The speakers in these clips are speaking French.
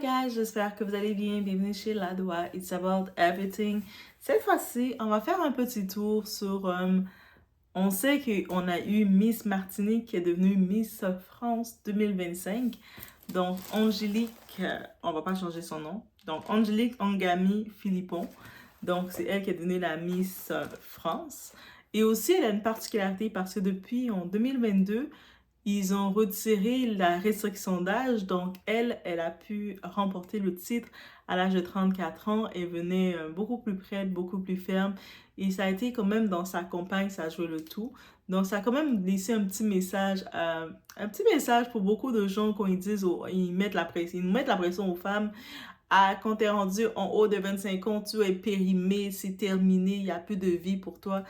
guys, j'espère que vous allez bien. Bienvenue chez Ladoa. It's about everything. Cette fois-ci, on va faire un petit tour sur... on sait qu'on a eu Miss Martinique qui est devenue Miss France 2025. Donc, Angélique, on va pas changer son nom. Donc, Angélique Angami Philippon. Donc, c'est elle qui est devenue la Miss France. Et aussi, elle a une particularité parce que depuis en 2022, ils ont retiré la restriction d'âge, donc elle a pu remporter le titre à l'âge de 34 ans et venait beaucoup plus prête, beaucoup plus ferme. Et ça a été quand même dans sa campagne, ça a joué le tout. Donc ça a quand même laissé un petit message pour beaucoup de gens quand ils disent, ils mettent la pression, ils mettent la pression aux femmes. Quand tu es rendu en haut de 25 ans, tu es périmé, c'est terminé, il n'y a plus de vie pour toi.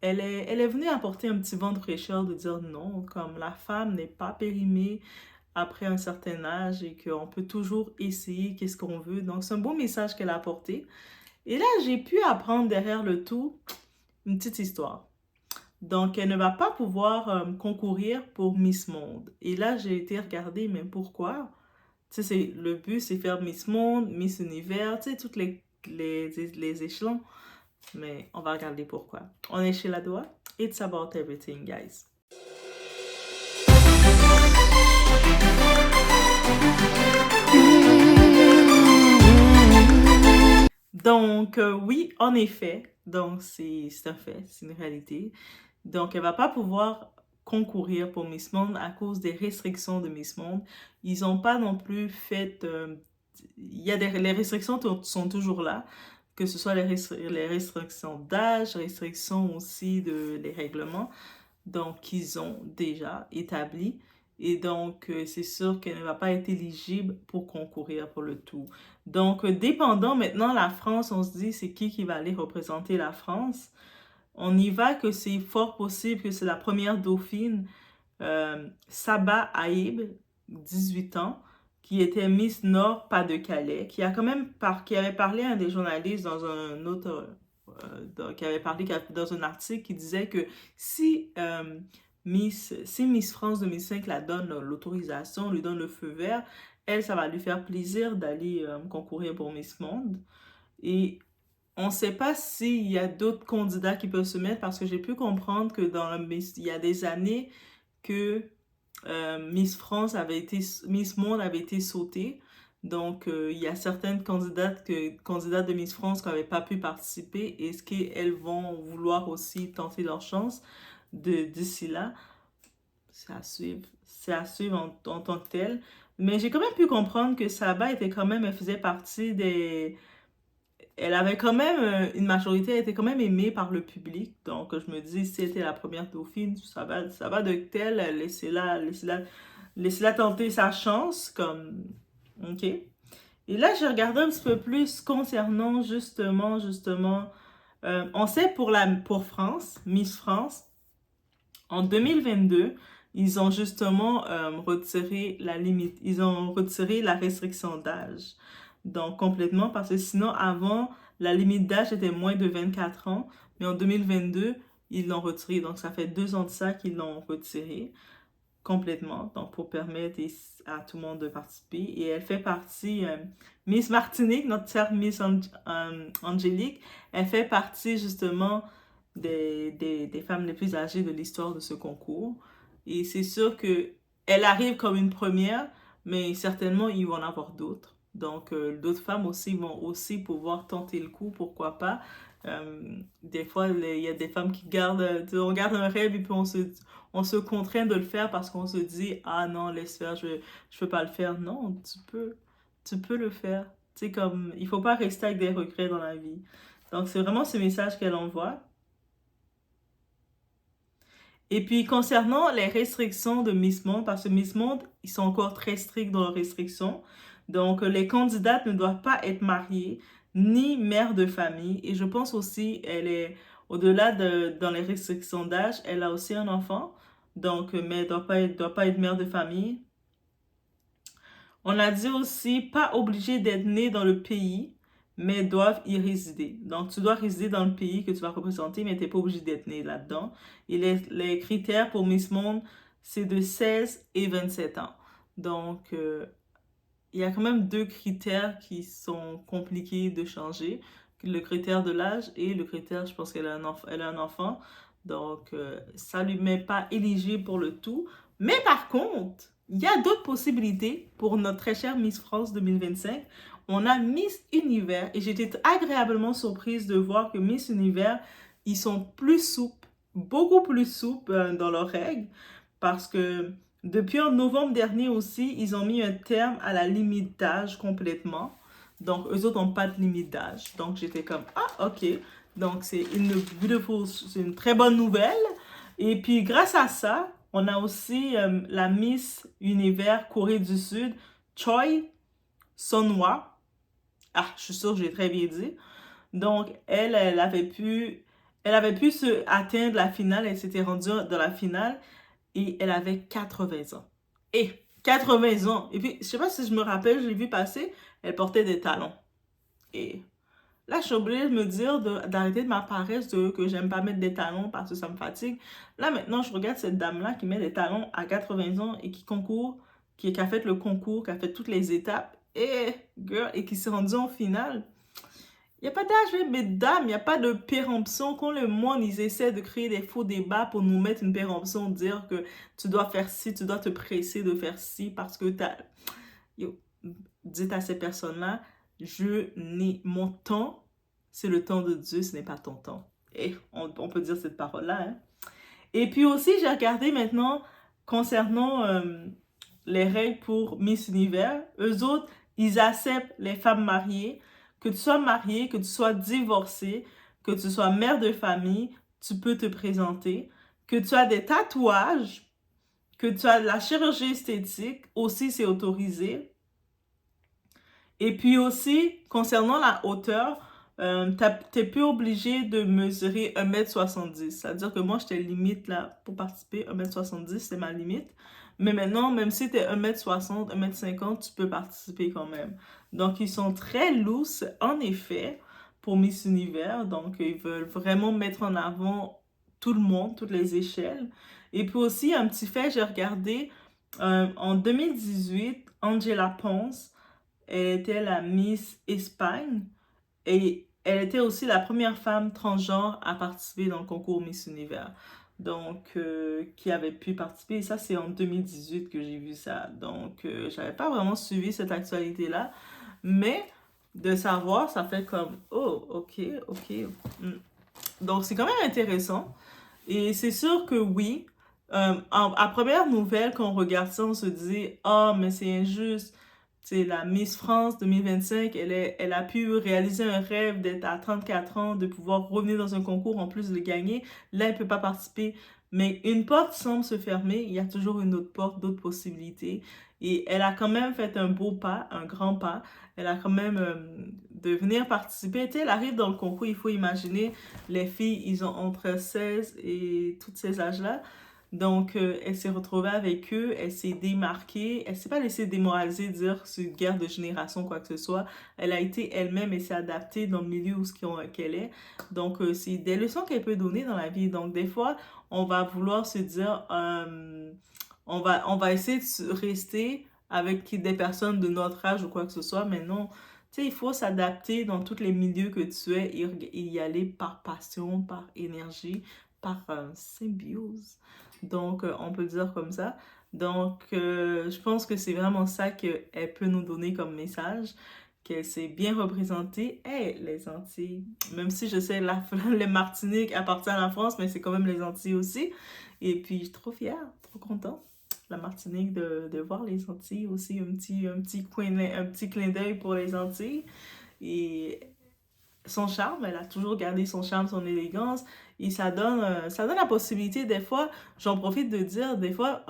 Elle est venue apporter un petit vent de fraîcheur de dire non, comme la femme n'est pas périmée après un certain âge et qu'on peut toujours essayer qu'est-ce qu'on veut. Donc, c'est un beau message qu'elle a apporté. Et là, j'ai pu apprendre derrière le tout une petite histoire. Donc, elle ne va pas pouvoir concourir pour Miss Monde. Et là, j'ai été regarder, mais pourquoi? Tu sais, le but, c'est faire Miss Monde, Miss Univers, tu sais, toutes les échelons. Mais on va regarder pourquoi. On est chez Ladoa. It's about everything, guys. Donc, oui, en effet. Donc, c'est un fait, c'est une réalité. Donc, elle va pas pouvoir concourir pour Miss Monde à cause des restrictions de Miss Monde. Ils n'ont pas non plus fait... les restrictions sont toujours là, que ce soit les restrictions d'âge, restrictions aussi les règlements, donc qu'ils ont déjà établis. Et donc, c'est sûr qu'elle ne va pas être éligible pour concourir pour le tout. Donc, dépendant maintenant, la France, on se dit, c'est qui va aller représenter la France? On y va que c'est fort possible que c'est la première dauphine, Saba Haïb, 18 ans, qui était Miss Nord Pas-de-Calais, qui qui avait parlé à un des journalistes dans un autre, qui avait parlé dans un article qui disait que si Miss France 2005 la donne l'autorisation, lui donne le feu vert, elle, ça va lui faire plaisir d'aller concourir pour Miss Monde. Et on ne sait pas s'il y a d'autres candidats qui peuvent se mettre parce que j'ai pu comprendre que il y a des années que Miss Monde avait été sautée. Donc, il y a certaines candidates de Miss France qui n'avaient pas pu participer. Est-ce qu'elles vont vouloir aussi tenter leur chance d'ici là? C'est à suivre. C'est à suivre en tant que tel. Mais j'ai quand même pu comprendre que Saba elle faisait partie des... Elle avait quand même une majorité, elle était quand même aimée par le public. Donc, je me dis, si elle était la première dauphine, ça va de tel, laissez-la tenter sa chance, comme, ok. Et là, j'ai regardé un petit peu plus concernant justement, on sait pour France, Miss France, en 2022, ils ont justement retiré la limite, ils ont retiré la restriction d'âge. Donc, complètement, parce que sinon, avant, la limite d'âge était moins de 24 ans, mais en 2022, ils l'ont retiré. Donc, ça fait 2 ans de ça qu'ils l'ont retiré complètement, donc pour permettre à tout le monde de participer. Et elle fait partie, Miss Martinique, notre chère Miss Angélique, elle fait partie justement des femmes les plus âgées de l'histoire de ce concours. Et c'est sûr que elle arrive comme une première, mais certainement il va en avoir d'autres. Donc d'autres femmes aussi vont aussi pouvoir tenter le coup, pourquoi pas. Des fois, il y a des femmes qui on garde un rêve et puis on se contraint de le faire parce qu'on se dit, ah non, laisse faire, je peux pas le faire. Non, tu peux le faire. Tu sais, comme, il faut pas rester avec des regrets dans la vie. Donc, c'est vraiment ce message qu'elle envoie. Et puis, concernant les restrictions de Miss Monde, parce que Miss Monde, ils sont encore très stricts dans leurs restrictions. Donc, les candidates ne doivent pas être mariées, ni mères de famille. Et je pense aussi, au-delà dans les restrictions d'âge, elle a aussi un enfant. Donc, mais elle doit pas être mère de famille. On a dit aussi, pas obligé d'être né dans le pays, mais doivent y résider. Donc, tu dois résider dans le pays que tu vas représenter, mais tu n'es pas obligé d'être né là-dedans. Et les critères pour Miss Monde, c'est de 16 et 27 ans. Donc, il y a quand même deux critères qui sont compliqués de changer. Le critère de l'âge et le critère, je pense qu'elle a elle a un enfant. Donc, ça ne lui met pas éligible pour le tout. Mais par contre, il y a d'autres possibilités pour notre très chère Miss France 2025. On a Miss Univers et j'étais agréablement surprise de voir que Miss Univers, ils sont plus souples, beaucoup plus souples dans leurs règles parce que depuis en novembre dernier aussi, ils ont mis un terme à la limite d'âge complètement. Donc, eux autres n'ont pas de limite d'âge. Donc, j'étais comme, ah, ok. Donc, c'est une très bonne nouvelle. Et puis, grâce à ça, on a aussi la Miss Univers Corée du Sud, Choi Sonhwa. Ah, je suis sûre que j'ai très bien dit. Donc, elle avait pu se atteindre la finale. Elle s'était rendue dans la finale et elle avait 80 ans. Et 80 ans. Et puis, je sais pas si je me rappelle, je l'ai vu passer, elle portait des talons. Et là, je suis obligée de me dire d'arrêter de m'apparaître que j'aime pas mettre des talons parce que ça me fatigue. Là, maintenant, je regarde cette dame-là qui met des talons à 80 ans et qui concourt, qui a fait le concours, qui a fait toutes les étapes, et qui s'est rendue en finale. Il n'y a pas d'âge, mesdames, il n'y a pas de péremption. Quand le monde, ils essaient de créer des faux débats pour nous mettre une péremption, dire que tu dois faire ci, tu dois te presser de faire ci parce que t'as... Yo, dites à ces personnes-là, mon temps, c'est le temps de Dieu, ce n'est pas ton temps. Et on peut dire cette parole-là. Hein? Et puis aussi, j'ai regardé maintenant concernant les règles pour Miss Univers. Eux autres, ils acceptent les femmes mariées. Que tu sois mariée, que tu sois divorcée, que tu sois mère de famille, tu peux te présenter. Que tu as des tatouages, que tu as de la chirurgie esthétique, aussi c'est autorisé. Et puis aussi, concernant la hauteur, t'es plus obligé de mesurer 1,70 m. C'est-à-dire que moi, j'étais limite là pour participer. 1,70 m, c'est ma limite. Mais maintenant, même si t'es 1,60 m, 1,50 m, tu peux participer quand même. Donc, ils sont très loose, en effet, pour Miss Univers. Donc, ils veulent vraiment mettre en avant tout le monde, toutes les échelles. Et puis aussi, un petit fait, j'ai regardé en 2018, Angela Ponce, elle était la Miss Espagne et elle était aussi la première femme transgenre à participer dans le concours Miss Univers. Donc, qui avait pu participer. Et ça, c'est en 2018 que j'ai vu ça. Donc, j'avais pas vraiment suivi cette actualité-là. Mais de savoir, ça fait comme, oh, ok, ok. Donc, c'est quand même intéressant. Et c'est sûr que oui, à première nouvelle, quand on regarde ça, on se dit, ah, mais c'est injuste. C'est la Miss France 2025, elle a pu réaliser un rêve d'être à 34 ans, de pouvoir revenir dans un concours en plus de gagner. Là, elle ne peut pas participer. Mais une porte semble se fermer, il y a toujours une autre porte, d'autres possibilités. Et elle a quand même fait un beau pas, un grand pas. Elle a quand même de venir participer. Tu sais, elle arrive dans le concours, il faut imaginer, les filles, ils ont entre 16 et tous ces âges-là. Donc, elle s'est retrouvée avec eux, elle s'est démarquée, elle s'est pas laissée démoraliser, dire que c'est une guerre de génération, quoi que ce soit. Elle a été elle-même et s'est adaptée dans le milieu où qu'elle est. Donc, c'est des leçons qu'elle peut donner dans la vie. Donc, des fois, on va vouloir se dire, on va essayer de rester avec des personnes de notre âge ou quoi que ce soit, mais non. Tu sais, il faut s'adapter dans tous les milieux que tu es et y aller par passion, par énergie, par symbiose. Donc, on peut dire comme ça. Donc, je pense que c'est vraiment ça qu'elle peut nous donner comme message, qu'elle s'est bien représentée. Hey, les Antilles, même si je sais les Martiniques appartiennent à la France, mais c'est quand même les Antilles aussi. Et puis, je suis trop fière, trop contente, la Martinique, de voir les Antilles aussi, un petit clin d'œil pour les Antilles. Et son charme, elle a toujours gardé son charme, son élégance, et ça donne la possibilité, des fois, j'en profite de dire, des fois,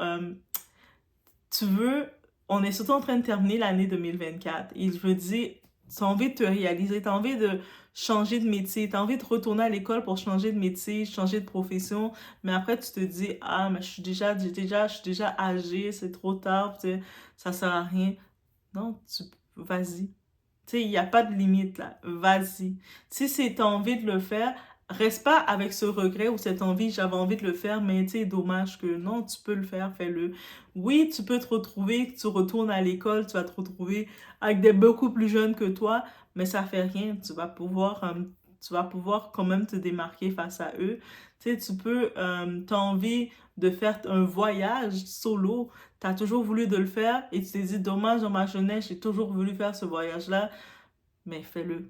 tu veux, on est surtout en train de terminer l'année 2024, et je veux dire, tu as envie de te réaliser, tu as envie de changer de métier, tu as envie de retourner à l'école pour changer de métier, changer de profession, mais après tu te dis, ah, mais je suis déjà âgée, c'est trop tard, tu sais, ça sert à rien. Non, vas-y. Tu sais, il n'y a pas de limite là. Vas-y. Si c'est t'as envie de le faire, reste pas avec ce regret ou cette envie, j'avais envie de le faire, mais tu sais, dommage que non, tu peux le faire, fais-le. Oui, tu peux te retrouver, tu retournes à l'école, tu vas te retrouver avec des beaucoup plus jeunes que toi, mais ça fait rien, tu vas pouvoir quand même te démarquer face à eux. Tu sais, tu peux, t'as envie de faire un voyage solo, tu as toujours voulu de le faire et tu t'es dit, dommage, dans ma jeunesse, j'ai toujours voulu faire ce voyage-là, mais fais-le.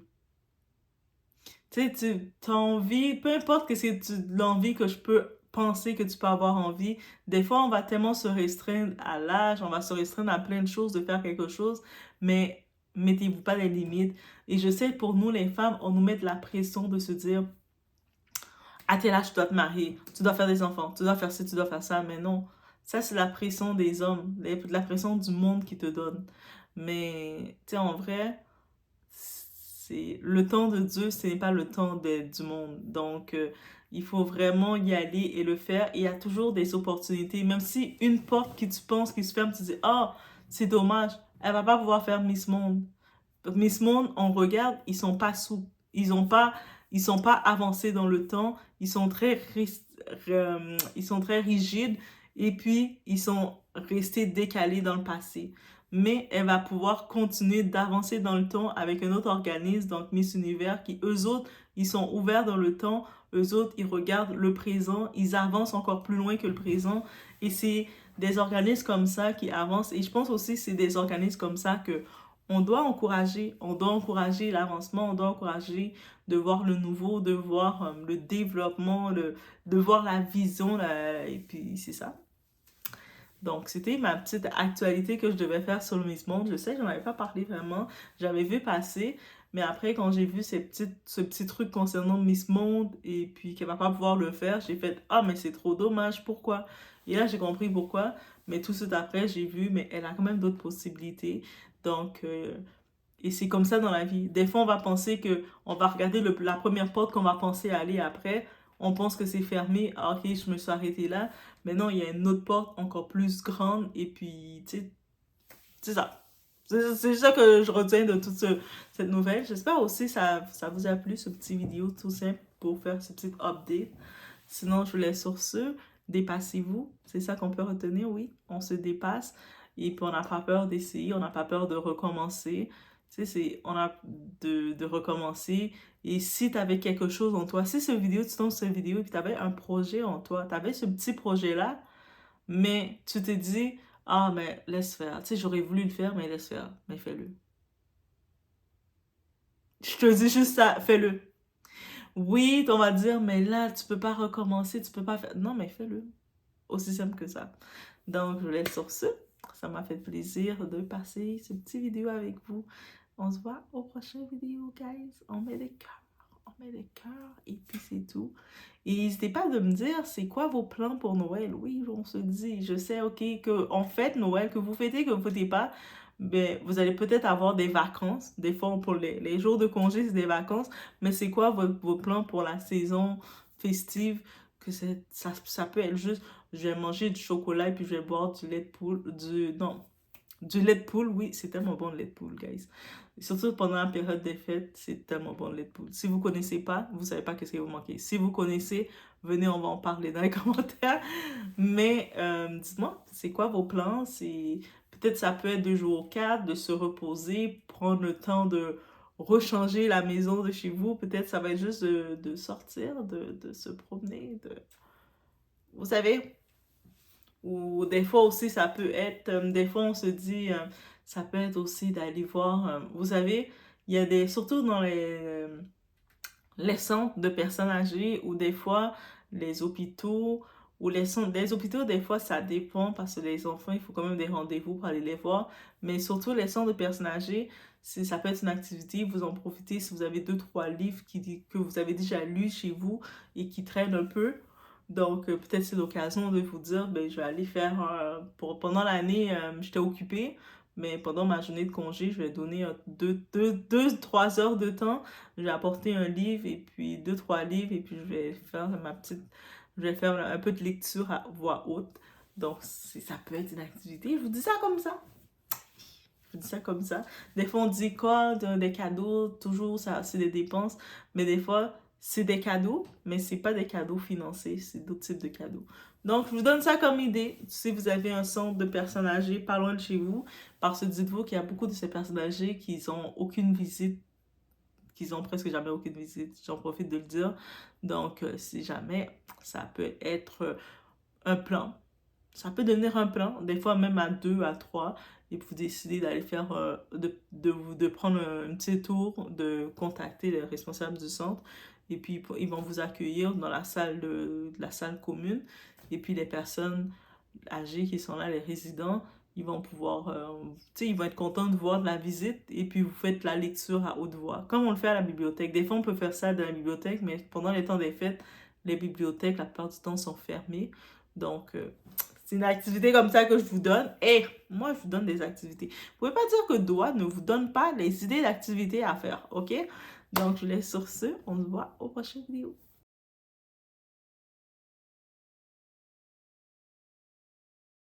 Tu sais, tu as envie, peu importe que c'est l'envie que je peux penser que tu peux avoir envie, des fois on va tellement se restreindre à l'âge, on va se restreindre à plein de choses, de faire quelque chose, mais mettez-vous pas des limites. Et je sais, pour nous les femmes, on nous met de la pression de se dire, à tel âge, tu dois te marier, tu dois faire des enfants, tu dois faire ci, tu dois faire ça, mais non. Ça, c'est la pression des hommes, la pression du monde qui te donne. Mais, tu sais, en vrai, c'est le temps de Dieu, ce n'est pas le temps du monde. Donc, il faut vraiment y aller et le faire. Et il y a toujours des opportunités. Même si une porte qui tu penses qui se ferme, tu dis, ah, oh, c'est dommage, elle va pas pouvoir faire Miss Monde. Miss Monde, on regarde, ils sont pas souples. Ils sont pas avancés dans le temps. Ils sont très rigides. Et puis, ils sont restés décalés dans le passé. Mais elle va pouvoir continuer d'avancer dans le temps avec un autre organisme, donc Miss Univers, qui eux autres, ils sont ouverts dans le temps. Eux autres, ils regardent le présent. Ils avancent encore plus loin que le présent. Et c'est des organismes comme ça qui avancent. Et je pense aussi que c'est des organismes comme ça que on doit encourager l'avancement, on doit encourager de voir le nouveau, de voir le développement, de voir la vision, et puis c'est ça. Donc, c'était ma petite actualité que je devais faire sur le Miss Monde. Je sais que j'en avais pas parlé vraiment, j'avais vu passer, mais après, quand j'ai vu ce petit truc concernant Miss Monde et puis qu'elle va pas pouvoir le faire, j'ai fait, ah, mais c'est trop dommage, pourquoi? Et là, j'ai compris pourquoi, mais tout de suite après, j'ai vu, mais elle a quand même d'autres possibilités. Donc, et c'est comme ça dans la vie. Des fois, on va penser que on va regarder la première porte qu'on va penser aller après. On pense que c'est fermé. Ah, ok, je me suis arrêtée là. Mais non, il y a une autre porte encore plus grande. Et puis, tu sais, c'est ça. C'est ça que je retiens de cette nouvelle. J'espère aussi que ça vous a plu, ce petit vidéo tout simple pour faire ce petit update. Sinon, je vous laisse sur ce. Dépassez-vous. C'est ça qu'on peut retenir, oui. On se dépasse. Et puis, on n'a pas peur d'essayer. On n'a pas peur de recommencer. Tu sais, on a de recommencer. Et si tu avais quelque chose en toi, si tu tombes sur cette vidéo et puis tu avais un projet en toi, tu avais ce petit projet-là, mais tu te dis, ah, mais laisse faire. Tu sais, j'aurais voulu le faire, mais laisse faire. Mais fais-le. Je te dis juste ça, fais-le. Oui, on va dire, mais là, tu peux pas recommencer, tu peux pas faire. Non, mais fais-le. Aussi simple que ça. Donc, je vous laisse sur ce. Ça m'a fait plaisir de passer ce petit vidéo avec vous. On se voit au prochain vidéo, guys. On met des cœurs. On met des cœurs. Et puis, c'est tout. Et n'hésitez pas de me dire, c'est quoi vos plans pour Noël? Oui, on se dit. Je sais, OK, qu'on fête Noël, que vous fêtez, que vous ne fêtez pas. Ben, vous allez peut-être avoir des vacances. Des fois, pour les jours de congé, c'est des vacances. Mais c'est quoi vos plans pour la saison festive? Ça peut être juste, je vais manger du chocolat et puis je vais boire du lait de poule. Non, du lait de poule, oui, c'est tellement bon le lait de poule, guys. Et surtout pendant la période des fêtes, c'est tellement bon le lait de poule. Si vous ne connaissez pas, vous ne savez pas qu'est-ce que vous manquez. Si vous connaissez, venez, on va en parler dans les commentaires. Mais dites-moi, c'est quoi vos plans? Peut-être ça peut être de jouer aux cartes, de se reposer, prendre le temps de rechanger la maison de chez vous. Peut-être ça va être juste de sortir, de se promener, vous savez, ou des fois aussi, ça peut être, des fois on se dit, ça peut être aussi d'aller voir, vous savez, il y a surtout dans les centres de personnes âgées ou des fois les hôpitaux, ou les hôpitaux, des fois ça dépend parce que les enfants, il faut quand même des rendez-vous pour aller les voir, mais surtout les centres de personnes âgées, ça peut être une activité, vous en profitez si vous avez 2, 3 livres que vous avez déjà lus chez vous et qui traînent un peu. Donc, peut-être c'est l'occasion de vous dire, ben, je vais aller faire, pendant l'année, j'étais occupée, mais pendant ma journée de congé, je vais donner 2, 3 heures de temps. Je vais apporter un livre et puis 2, 3 livres et puis je vais faire un peu de lecture à voix haute. Donc, ça peut être une activité. Je vous dis ça comme ça. Je vous dis ça comme ça. Des fois, on dit quoi, des cadeaux, toujours, ça, c'est des dépenses. Mais des fois, c'est des cadeaux, mais c'est pas des cadeaux financiers, c'est d'autres types de cadeaux. Donc, je vous donne ça comme idée. Si vous avez un centre de personnes âgées pas loin de chez vous, parce que dites-vous qu'il y a beaucoup de ces personnes âgées qui n'ont aucune visite, qui ont presque jamais aucune visite, j'en profite de le dire. Donc, si jamais, ça peut être un plan. Ça peut devenir un plan, des fois même à 2, à 3, et vous décidez d'aller faire, de prendre un petit tour, de contacter les responsables du centre, et puis ils vont vous accueillir dans la salle, la salle commune, et puis les personnes âgés qui sont là, les résidents, ils vont pouvoir, tu sais, ils vont être contents de voir de la visite et puis vous faites la lecture à haute voix, comme on le fait à la bibliothèque. Des fois, on peut faire ça dans la bibliothèque, mais pendant les temps des fêtes, les bibliothèques, la plupart du temps, sont fermées. Donc, c'est une activité comme ça que je vous donne. Et moi, je vous donne des activités. Vous pouvez pas dire que Doha ne vous donne pas les idées d'activités à faire, ok? Donc, je vous laisse sur ce. On se voit au prochain vidéo.